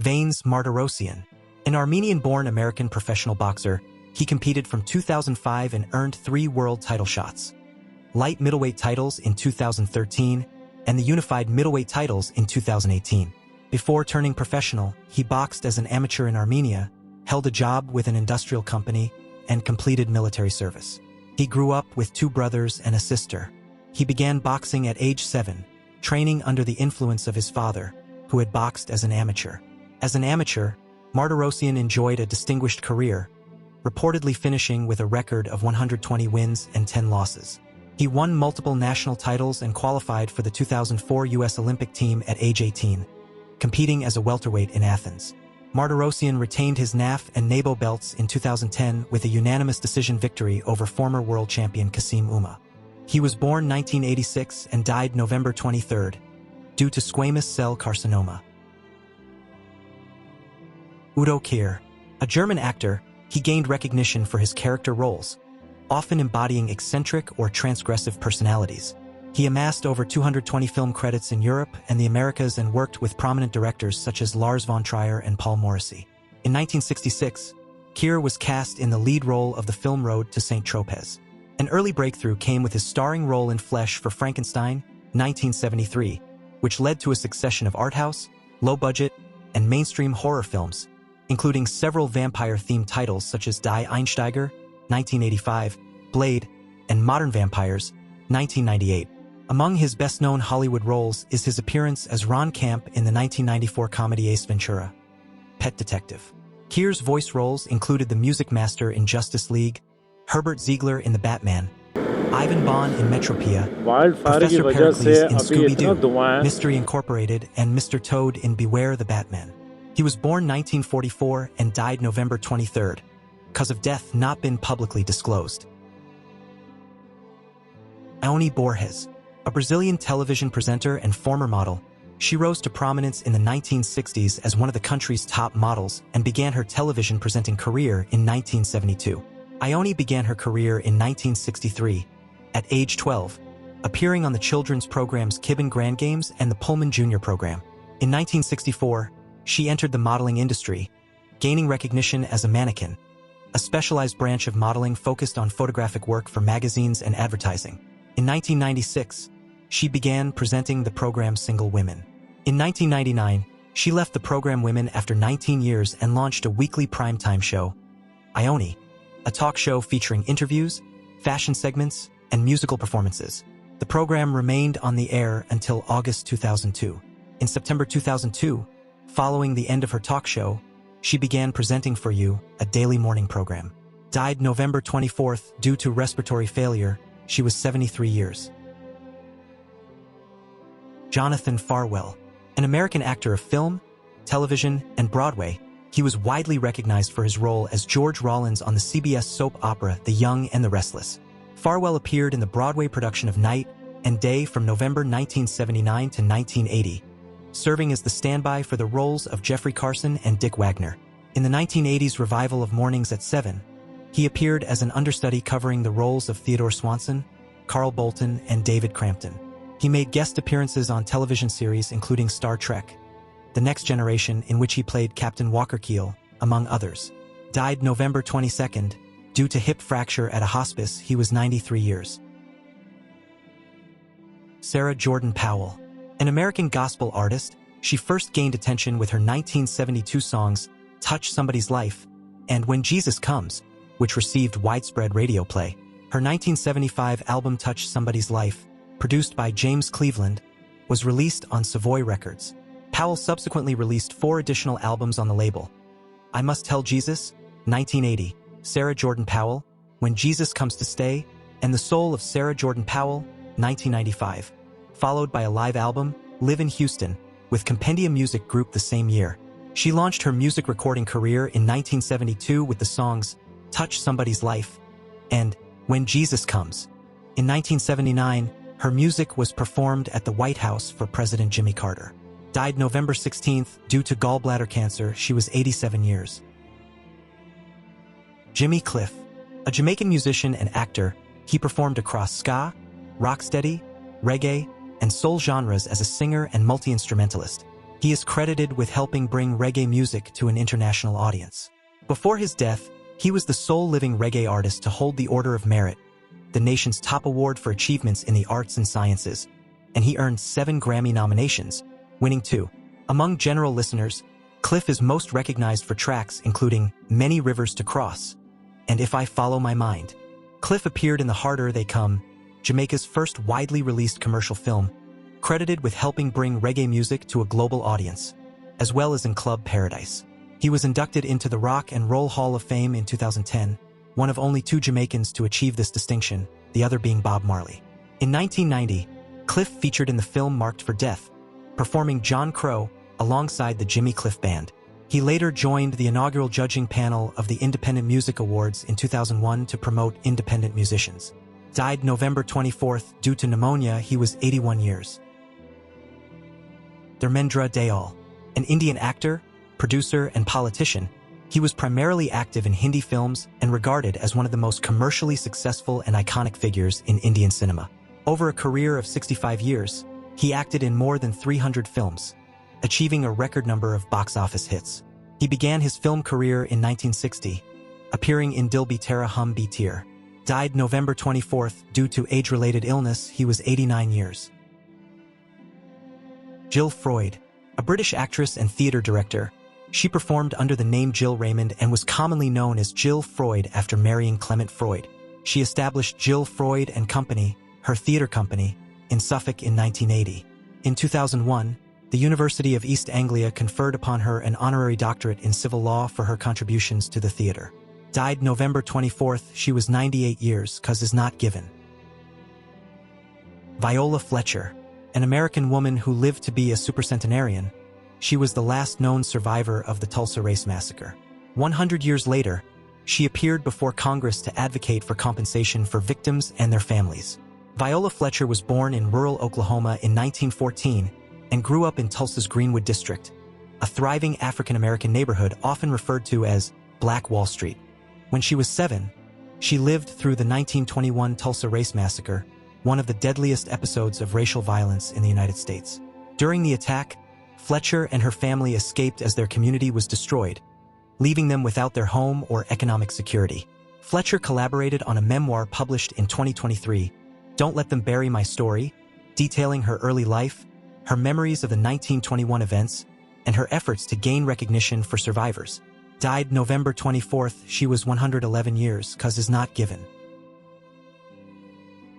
Vanes Martirosyan. An Armenian-born American professional boxer, he competed from 2005 and earned 3 world title shots. Light middleweight titles in 2013 and the unified middleweight titles in 2018. Before turning professional, he boxed as an amateur in Armenia, held a job with an industrial company, and completed military service. He grew up with 2 brothers and a sister. He began boxing at age 7, training under the influence of his father, who had boxed as an amateur. As an amateur, Martirosyan enjoyed a distinguished career, reportedly finishing with a record of 120 wins and 10 losses. He won multiple national titles and qualified for the 2004 U.S. Olympic team at age 18, competing as a welterweight in Athens. Martirosyan retained his NAF and NABO belts in 2010 with a unanimous decision victory over former world champion Kasim Uma. He was born 1986 and died November 23 due to squamous cell carcinoma. Udo Kier. A German actor, he gained recognition for his character roles, often embodying eccentric or transgressive personalities. He amassed over 220 film credits in Europe and the Americas and worked with prominent directors such as Lars von Trier and Paul Morrissey. In 1966, Kier was cast in the lead role of the film Road to St. Tropez. An early breakthrough came with his starring role in Flesh for Frankenstein, 1973, which led to a succession of art house, low-budget, and mainstream horror films, including several vampire-themed titles such as Die Einsteiger, 1985, Blade, and Modern Vampires, 1998. Among his best-known Hollywood roles is his appearance as Ron Camp in the 1994 comedy Ace Ventura: Pet Detective. Kier's voice roles included the Music Master in Justice League, Herbert Ziegler in The Batman, Ivan Bond in Metropia, Professor Pericles in Scooby-Doo, Mystery Incorporated, and Mr. Toad in Beware the Batman. He was born 1944 and died November 23, cause of death not been publicly disclosed. Aoni Borges. A Brazilian television presenter and former model, she rose to prominence in the 1960s as one of the country's top models and began her television presenting career in 1972. Aoni began her career in 1963, at age 12, appearing on the children's programs Kib and Grand Games and the Pullman Jr. program. In 1964, she entered the modeling industry, gaining recognition as a mannequin, a specialized branch of modeling focused on photographic work for magazines and advertising. In 1996, she began presenting the program Single Women. In 1999, she left the program Women after 19 years and launched a weekly primetime show, Aoni, a talk show featuring interviews, fashion segments, and musical performances. The program remained on the air until August 2002. In September 2002, following the end of her talk show, she began presenting For You, a daily morning program. Died November 24th due to respiratory failure. She was 73 years. Jonathan Farwell. An American actor of film, television, and Broadway, he was widely recognized for his role as George Rollins on the CBS soap opera The Young and the Restless. Farwell appeared in the Broadway production of Night and Day from November 1979 to 1980, serving as the standby for the roles of Jeffrey Carson and Dick Wagner. In the 1980s revival of Mornings at 7, he appeared as an understudy covering the roles of Theodore Swanson, Carl Bolton, and David Crampton. He made guest appearances on television series including Star Trek: The Next Generation, in which he played Captain Walker Keel, among others. Died November 22nd, due to hip fracture at a hospice. He was 93 years. Sarah Jordan Powell. An American gospel artist, she first gained attention with her 1972 songs Touch Somebody's Life and When Jesus Comes, which received widespread radio play. Her 1975 album Touch Somebody's Life, produced by James Cleveland, was released on Savoy Records. Powell subsequently released 4 additional albums on the label: I Must Tell Jesus, 1980, Sarah Jordan Powell, When Jesus Comes to Stay, and The Soul of Sarah Jordan Powell, 1995, followed by a live album, Live in Houston, with Compendium Music Group the same year. She launched her music recording career in 1972 with the songs Touch Somebody's Life and When Jesus Comes. In 1979, her music was performed at the White House for President Jimmy Carter. Died November 16th due to gallbladder cancer. She was 87 years. Jimmy Cliff. A Jamaican musician and actor, he performed across ska, rocksteady, reggae, and soul genres as a singer and multi-instrumentalist. He is credited with helping bring reggae music to an international audience. Before his death, he was the sole living reggae artist to hold the Order of Merit, the nation's top award for achievements in the arts and sciences, and he earned 7 Grammy nominations, winning 2. Among general listeners, Cliff is most recognized for tracks including Many Rivers to Cross and If I Follow My Mind. Cliff appeared in The Harder They Come, Jamaica's first widely released commercial film, credited with helping bring reggae music to a global audience, as well as in Club Paradise. He was inducted into the Rock and Roll Hall of Fame in 2010, one of only 2 Jamaicans to achieve this distinction, the other being Bob Marley. In 1990, Cliff featured in the film Marked for Death, performing John Crow alongside the Jimmy Cliff Band. He later joined the inaugural judging panel of the Independent Music Awards in 2001 to promote independent musicians. Died November 24th due to pneumonia. He was 81 years. Dharmendra Dayal, an Indian actor, producer, and politician, he was primarily active in Hindi films and regarded as one of the most commercially successful and iconic figures in Indian cinema. Over a career of 65 years, he acted in more than 300 films, achieving a record number of box office hits. He began his film career in 1960, appearing in Dil Bhi Tera Hum Bhi Tere. Died November 24th due to age-related illness. He was 89 years. Jill Freud, a British actress and theater director, she performed under the name Jill Raymond and was commonly known as Jill Freud after marrying Clement Freud. She established Jill Freud and Company, her theater company, in Suffolk in 1980. In 2001, the University of East Anglia conferred upon her an honorary doctorate in civil law for her contributions to the theater. Died November 24th, she was 98 years, cause is not given. Viola Fletcher, an American woman who lived to be a supercentenarian, she was the last known survivor of the Tulsa Race Massacre. 100 years later, she appeared before Congress to advocate for compensation for victims and their families. Viola Fletcher was born in rural Oklahoma in 1914 and grew up in Tulsa's Greenwood District, a thriving African-American neighborhood often referred to as Black Wall Street. When she was 7, she lived through the 1921 Tulsa Race Massacre, one of the deadliest episodes of racial violence in the United States. During the attack, Fletcher and her family escaped as their community was destroyed, leaving them without their home or economic security. Fletcher collaborated on a memoir published in 2023, Don't Let Them Bury My Story, detailing her early life, her memories of the 1921 events, and her efforts to gain recognition for survivors. Died November 24th, she was 111 years, cause is not given.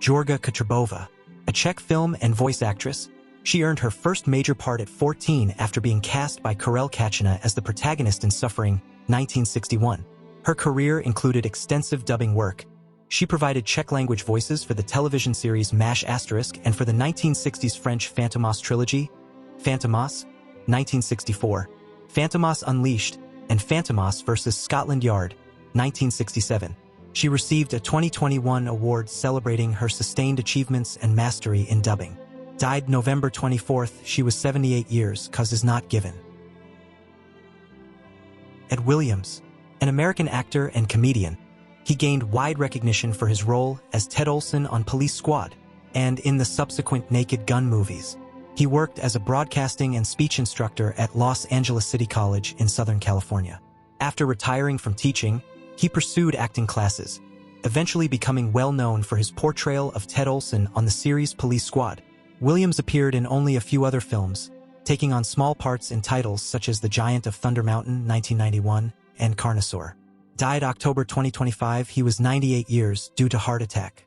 Jorga Katrubova, a Czech film and voice actress, she earned her first major part at 14 after being cast by Karel Kachina as the protagonist in Suffering, 1961. Her career included extensive dubbing work. She provided Czech-language voices for the television series MASH** and for the 1960s French Fantomas trilogy, Fantomas, 1964, Fantomas Unleashed, and Fantomas vs. Scotland Yard, 1967. She received a 2021 award celebrating her sustained achievements and mastery in dubbing. Died November 24th, she was 78 years, cause is not given. Ed Williams, an American actor and comedian, he gained wide recognition for his role as Ted Olson on Police Squad and in the subsequent Naked Gun movies. He worked as a broadcasting and speech instructor at Los Angeles City College in Southern California. After retiring from teaching, he pursued acting classes, eventually becoming well known for his portrayal of Ted Olson on the series Police Squad. Williams appeared in only a few other films, taking on small parts in titles such as The Giant of Thunder Mountain, 1991, and Carnosaur. Died October 2025, he was 98 years due to heart attack.